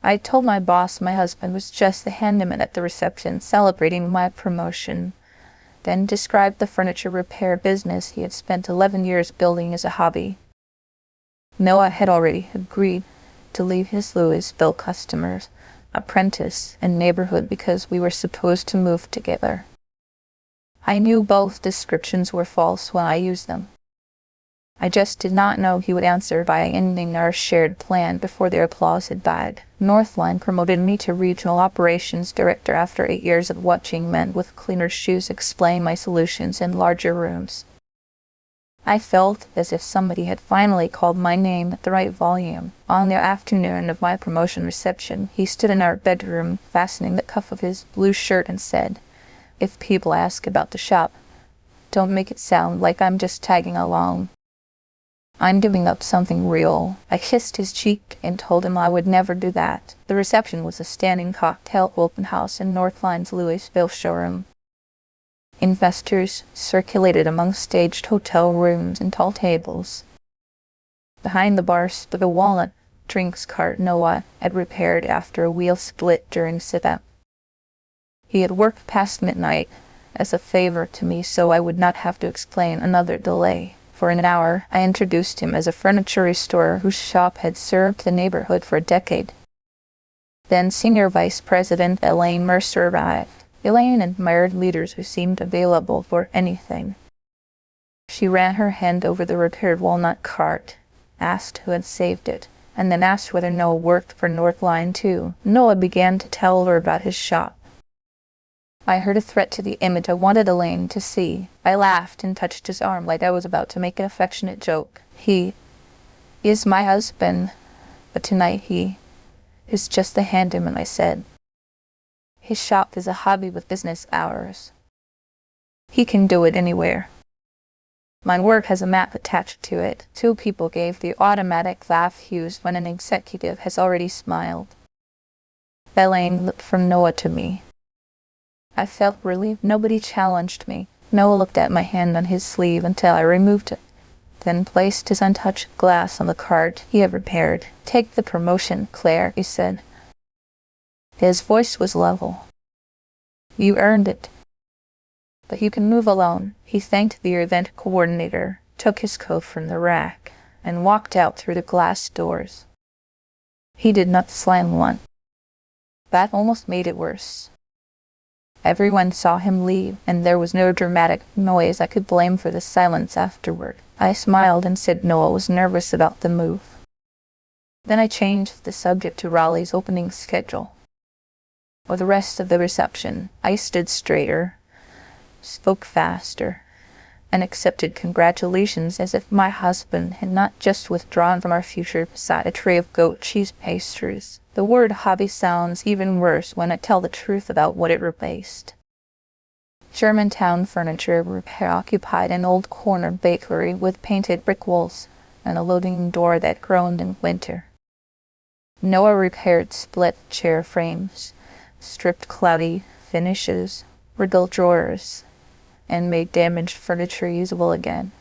I told my boss my husband was just the handyman at the reception celebrating my promotion, then described the furniture repair business he had spent 11 years building as a hobby. Noah had already agreed to leave his Louisville customers, apprentice, and neighborhood because we were supposed to move together. I knew both descriptions were false when I used them. I just did not know he would answer by ending our shared plan before their applause had died. Northline promoted me to regional operations director after 8 years of watching men with cleaner shoes explain my solutions in larger rooms. I felt as if somebody had finally called my name at the right volume. On the afternoon of my promotion reception, he stood in our bedroom, fastening the cuff of his blue shirt, and said, "If people ask about the shop, don't make it sound like I'm just tagging along. I'm giving up something real." I kissed his cheek and told him I would never do that. The reception was a standing cocktail open house in Northline's Louisville showroom. Investors circulated among staged hotel rooms and tall tables. Behind the bar stood a walnut drinks cart Noah had repaired after a wheel split during sit-up. He had worked past midnight as a favor to me so I would not have to explain another delay. For an hour, I introduced him as a furniture restorer whose shop had served the neighborhood for a decade. Then Senior Vice President Elaine Mercer arrived. Elaine admired leaders who seemed available for anything. She ran her hand over the repaired walnut cart, asked who had saved it, and then asked whether Noah worked for Northline too. Noah began to tell her about his shop. I heard a threat to the image I wanted Elaine to see. I laughed and touched his arm like I was about to make an affectionate joke. He is my husband, but tonight he is just the handyman," I said. "His shop is a hobby with business hours. He can do it anywhere. My work has a map attached to it." Two people gave the automatic laugh used when an executive has already smiled. Elaine looked from Noah to me. I felt relieved nobody challenged me. Noah looked at my hand on his sleeve until I removed it, then placed his untouched glass on the cart he had repaired. "Take the promotion, Claire," he said. His voice was level. "You earned it. But you can move alone." He thanked the event coordinator, took his coat from the rack, and walked out through the glass doors. He did not slam one. That almost made it worse. Everyone saw him leave, and there was no dramatic noise I could blame for the silence afterward. I smiled and said Noah was nervous about the move. Then I changed the subject to Raleigh's opening schedule. For the rest of the reception, I stood straighter, spoke faster, and accepted congratulations as if my husband had not just withdrawn from our future beside a tray of goat cheese pastries. The word hobby sounds even worse when I tell the truth about what it replaced. Germantown Furniture Repair occupied an old corner bakery with painted brick walls and a loading door that groaned in winter. Noah repaired split chair frames, stripped cloudy finishes, riddled drawers, and made damaged furniture usable again.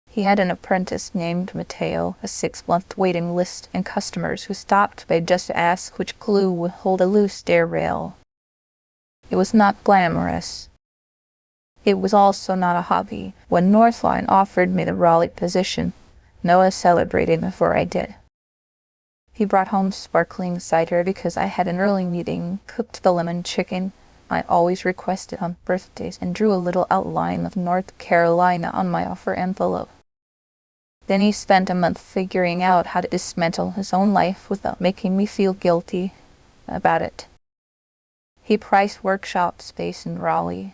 He had an apprentice named Mateo, a 6-month waiting list, and customers who stopped by just to ask which glue would hold a loose stair rail. It was not glamorous. It was also not a hobby. When Northline offered me the Raleigh position, Noah celebrated before I did. He brought home sparkling cider because I had an early meeting, cooked the lemon chicken I always requested on birthdays, and drew a little outline of North Carolina on my offer envelope. Then he spent a month figuring out how to dismantle his own life without making me feel guilty about it. He priced workshop space in Raleigh,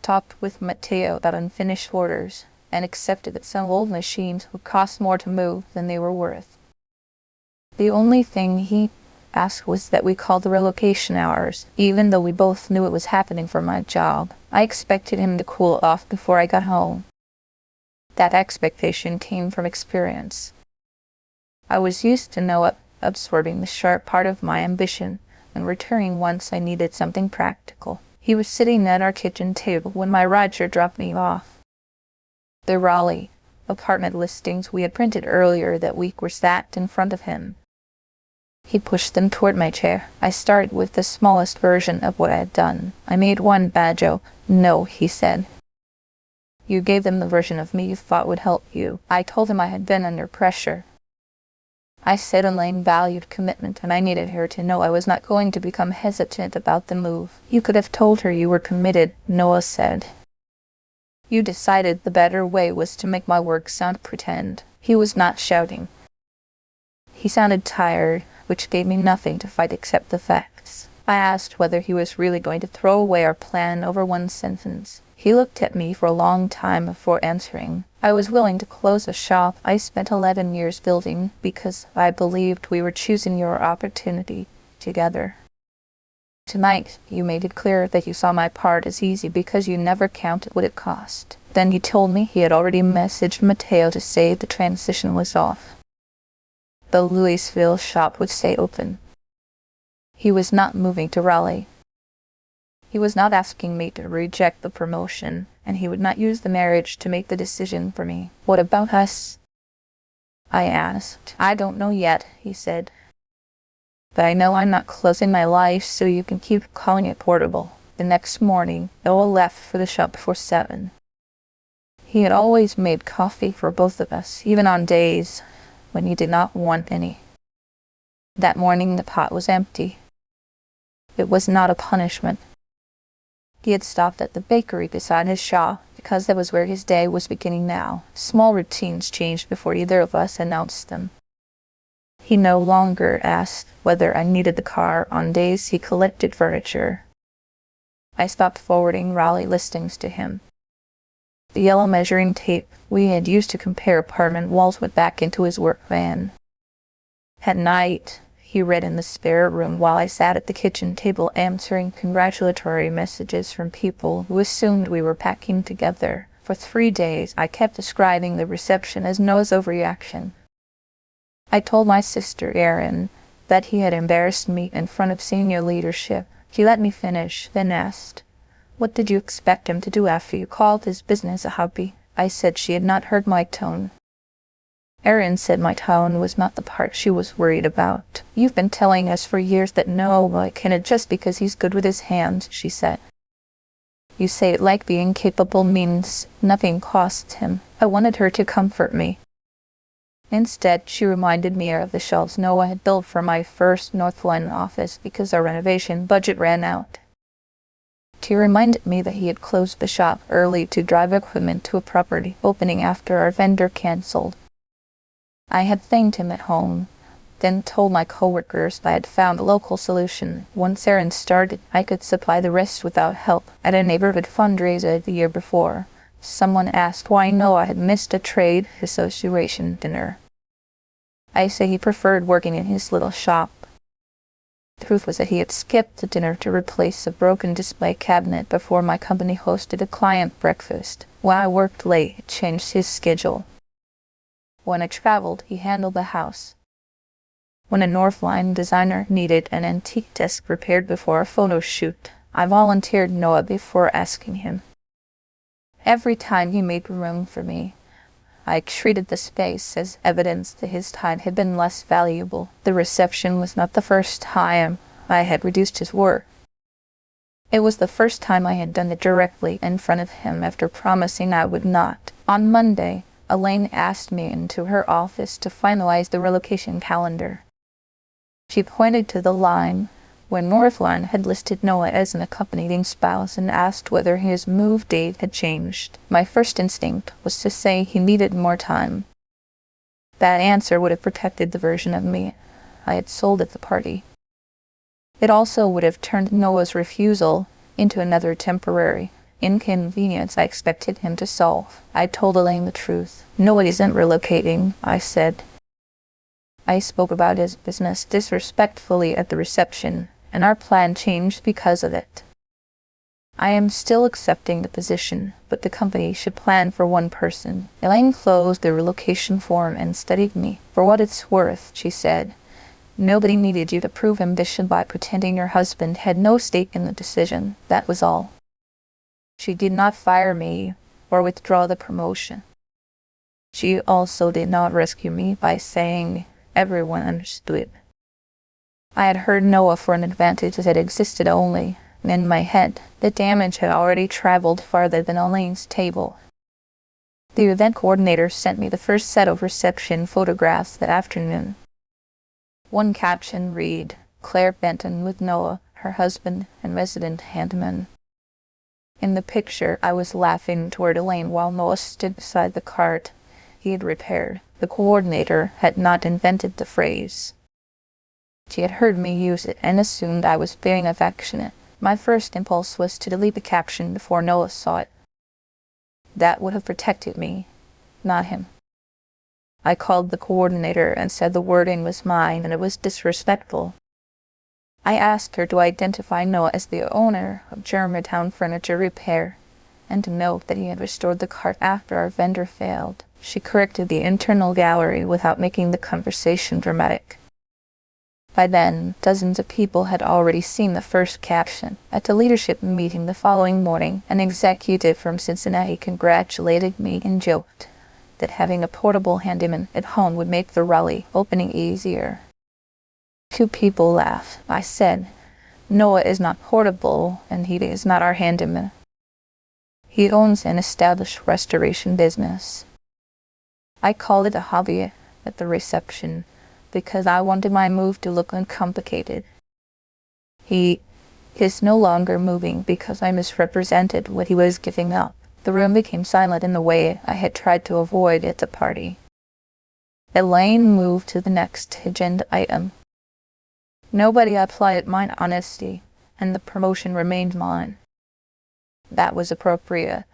talked with Mateo about unfinished orders, and accepted that some old machines would cost more to move than they were worth. The only thing he asked was that we call the relocation hours, even though we both knew it was happening for my job. I expected him to cool off before I got home. That expectation came from experience. I was used to Noah absorbing the sharp part of my ambition and returning once I needed something practical. He was sitting at our kitchen table when my Roger dropped me off. The Raleigh apartment listings we had printed earlier that week were stacked in front of him. He pushed them toward my chair. I started with the smallest version of what I had done. I made one bad joke. No, he said. You gave them the version of me you thought would help you. I told him I had been under pressure. I said Elaine valued commitment, and I needed her to know I was not going to become hesitant about the move. You could have told her you were committed, Noah said. You decided the better way was to make my work sound pretend. He was not shouting. He sounded tired, which gave me nothing to fight except the facts. I asked whether he was really going to throw away our plan over one sentence. He looked at me for a long time before answering. I was willing to close a shop I spent 11 years building because I believed we were choosing your opportunity together. Tonight, you made it clear that you saw my part as easy because you never counted what it cost. Then he told me he had already messaged Mateo to say the transition was off. The Louisville shop would stay open. He was not moving to Raleigh. He was not asking me to reject the promotion, and he would not use the marriage to make the decision for me. What about us? I asked. I don't know yet, he said. But I know I'm not closing my life so you can keep calling it portable. The next morning, Noah left for the shop before 7. He had always made coffee for both of us, even on days when he did not want any. That morning the pot was empty. It was not a punishment. He had stopped at the bakery beside his shop because that was where his day was beginning now. Small routines changed before either of us announced them. He no longer asked whether I needed the car on days he collected furniture. I stopped forwarding Raleigh listings to him. The yellow measuring tape we had used to compare apartment walls went back into his work van. At night, he read in the spare room while I sat at the kitchen table answering congratulatory messages from people who assumed we were packing together. For 3 days, I kept describing the reception as Noah's overreaction. I told my sister, Erin, that he had embarrassed me in front of senior leadership. She let me finish, then asked, "What did you expect him to do after you called his business a hobby?" I said she had not heard my tone. Erin said my tone was not the part she was worried about. "You've been telling us for years that Noah can adjust because he's good with his hands," she said. "You say it like being capable means nothing costs him." I wanted her to comfort me. Instead, she reminded me of the shelves Noah had built for my first North London office because our renovation budget ran out. She reminded me that he had closed the shop early to drive equipment to a property opening after our vendor canceled. I had thanked him at home, then told my coworkers I had found a local solution. Once Erin started, I could supply the rest without help. At a neighborhood fundraiser the year before, someone asked why Noah had missed a trade association dinner. I said he preferred working in his little shop. The truth was that he had skipped the dinner to replace a broken display cabinet before my company hosted a client breakfast. When I worked late, it changed his schedule. When I traveled, he handled the house. When a Northline designer needed an antique desk repaired before a photo shoot, I volunteered Noah before asking him. Every time he made room for me, I treated the space as evidence that his time had been less valuable. The reception was not the first time I had reduced his work. It was the first time I had done it directly in front of him after promising I would not. On Monday, Elaine asked me into her office to finalize the relocation calendar. She pointed to the line when Northline had listed Noah as an accompanying spouse and asked whether his move date had changed. My first instinct was to say he needed more time. That answer would have protected the version of me I had sold at the party. It also would have turned Noah's refusal into another temporary inconvenience I expected him to solve. I told Elaine the truth. "Noah isn't relocating," I said. I spoke about his business disrespectfully at the reception, and our plan changed because of it. I am still accepting the position, but the company should plan for one person. Elaine closed the relocation form and studied me. "For what it's worth," she said, "nobody needed you to prove ambition by pretending your husband had no stake in the decision. That was all." She did not fire me or withdraw the promotion. She also did not rescue me by saying everyone understood. I had heard Noah for an advantage that existed only in my head. The damage had already traveled farther than Elaine's table. The event coordinator sent me the first set of reception photographs that afternoon. One caption read, "Claire Benton with Noah, her husband and resident handyman." In the picture, I was laughing toward Elaine while Noah stood beside the cart he had repaired. The coordinator had not invented the phrase. She had heard me use it and assumed I was being affectionate. My first impulse was to delete the caption before Noah saw it. That would have protected me, not him. I called the coordinator and said the wording was mine and it was disrespectful. I asked her to identify Noah as the owner of Germantown Furniture Repair and to note that he had restored the cart after our vendor failed. She corrected the internal gallery without making the conversation dramatic. By then, dozens of people had already seen the first caption. At the leadership meeting the following morning, an executive from Cincinnati congratulated me and joked that having a portable handyman at home would make the rally opening easier. Two people laughed. I said, "Noah is not portable, and he is not our handyman. He owns an established restoration business." I called it a hobby at the reception because I wanted my move to look uncomplicated. He is no longer moving because I misrepresented what he was giving up. The room became silent in the way I had tried to avoid at the party. Elaine moved to the next agenda item. Nobody applauded my honesty, and the promotion remained mine. That was appropriate.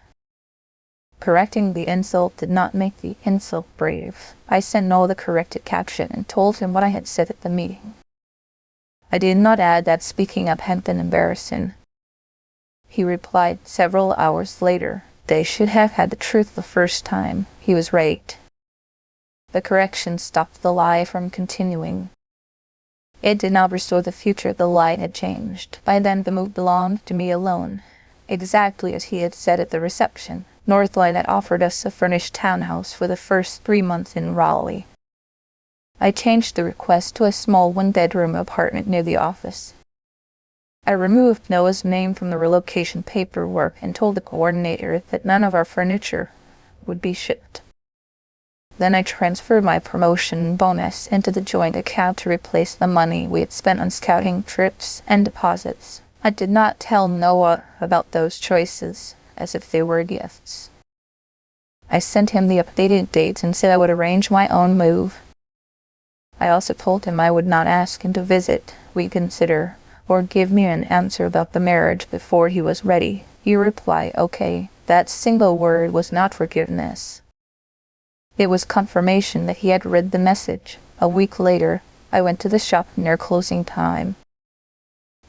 Correcting the insult did not make the insult brave. I sent Noah the corrected caption and told him what I had said at the meeting. I did not add that speaking up had been embarrassing. He replied several hours later, "They should have had the truth the first time." He was right. The correction stopped the lie from continuing. It did not restore the future the lie had changed. By then the move belonged to me alone, exactly as he had said at the reception. Northline had offered us a furnished townhouse for the first 3 months in Raleigh. I changed the request to a small one-bedroom apartment near the office. I removed Noah's name from the relocation paperwork and told the coordinator that none of our furniture would be shipped. Then I transferred my promotion bonus into the joint account to replace the money we had spent on scouting trips and deposits. I did not tell Noah about those choices, as if they were gifts. I sent him the updated dates and said I would arrange my own move. I also told him I would not ask him to visit, reconsider, or give me an answer about the marriage before he was ready. He replied, "Okay." That single word was not forgiveness. It was confirmation that he had read the message. A week later, I went to the shop near closing time.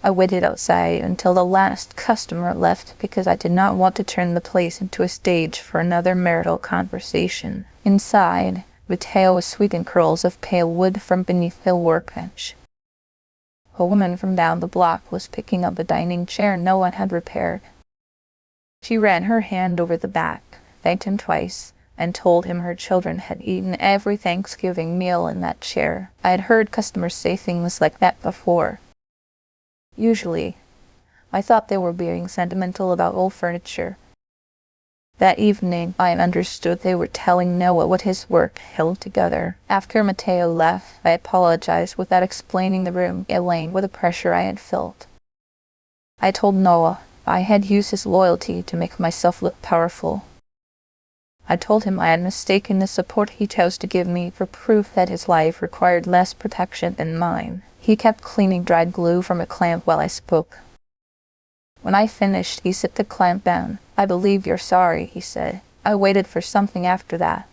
I waited outside until the last customer left because I did not want to turn the place into a stage for another marital conversation. Inside, Mateo was sweeping curls of pale wood from beneath the workbench. A woman from down the block was picking up a dining chair no one had repaired. She ran her hand over the back, thanked him twice, and told him her children had eaten every Thanksgiving meal in that chair. I had heard customers say things like that before. Usually, I thought they were being sentimental about old furniture. That evening, I understood they were telling Noah what his work held together. After Mateo left, I apologized without explaining the room Elaine with the pressure I had felt. I told Noah I had used his loyalty to make myself look powerful. I told him I had mistaken the support he chose to give me for proof that his life required less protection than mine. He kept cleaning dried glue from a clamp while I spoke. When I finished, he set the clamp down. "I believe you're sorry," he said. I waited for something after that.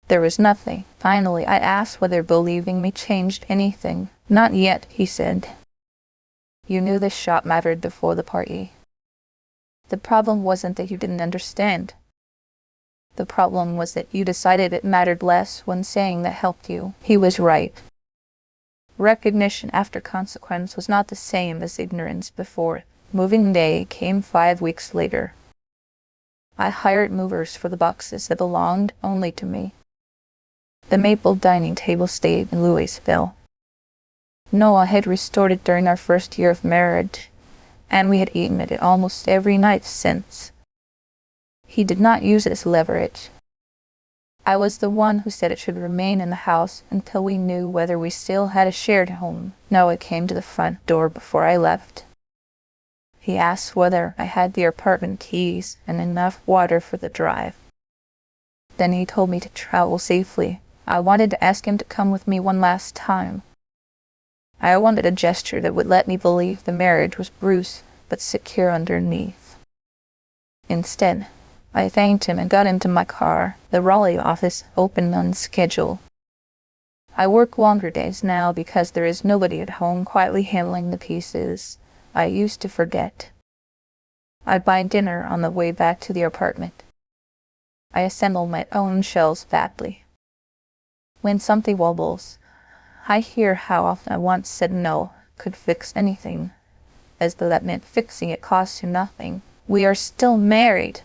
There was nothing. Finally, I asked whether believing me changed anything. "Not yet," he said. "You knew this shop mattered before the party. The problem wasn't that you didn't understand. The problem was that you decided it mattered less when saying that helped you." He was right. Recognition after consequence was not the same as ignorance before. Moving day came 5 weeks later. I hired movers for the boxes that belonged only to me. The maple dining table stayed in Louisville. Noah had restored it during our first year of marriage, and we had eaten at it almost every night since. He did not use it as leverage. I was the one who said it should remain in the house until we knew whether we still had a shared home. Noah came to the front door before I left. He asked whether I had the apartment keys and enough water for the drive. Then he told me to travel safely. I wanted to ask him to come with me one last time. I wanted a gesture that would let me believe the marriage was bruised but secure underneath. Instead, I thanked him and got into my car. The Raleigh office opened on schedule. I work longer days now because there is nobody at home quietly handling the pieces I used to forget. I buy dinner on the way back to the apartment. I assemble my own shelves badly. When something wobbles, I hear how often I once said no could fix anything, as though that meant fixing it costs you nothing. We are still married.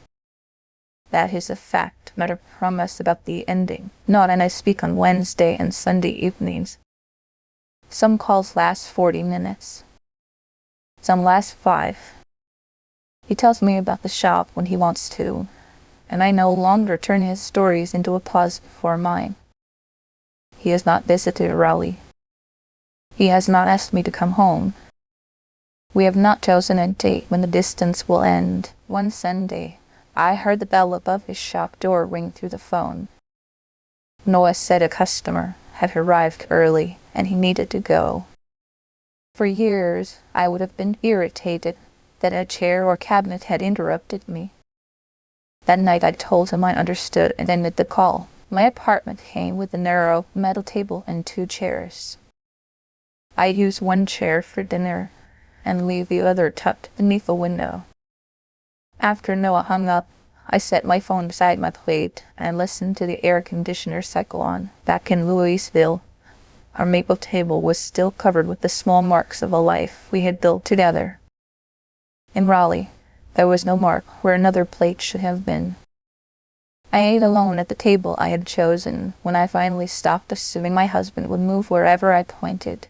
That is a fact, not a promise about the ending. Not, and I speak on Wednesday and Sunday evenings. Some calls last 40 minutes. Some last 5. He tells me about the shop when he wants to, and I no longer turn his stories into a pause before mine. He has not visited Raleigh. He has not asked me to come home. We have not chosen a date when the distance will end. One Sunday, I heard the bell above his shop door ring through the phone. Noah said a customer had arrived early and he needed to go. For years, I would have been irritated that a chair or cabinet had interrupted me. That night I told him I understood and ended the call. My apartment came with a narrow metal table and 2 chairs. I use one chair for dinner and leave the other tucked beneath a window. After Noah hung up, I set my phone beside my plate and listened to the air conditioner cycle on. Back in Louisville, our maple table was still covered with the small marks of a life we had built together. In Raleigh, there was no mark where another plate should have been. I ate alone at the table I had chosen when I finally stopped assuming my husband would move wherever I pointed.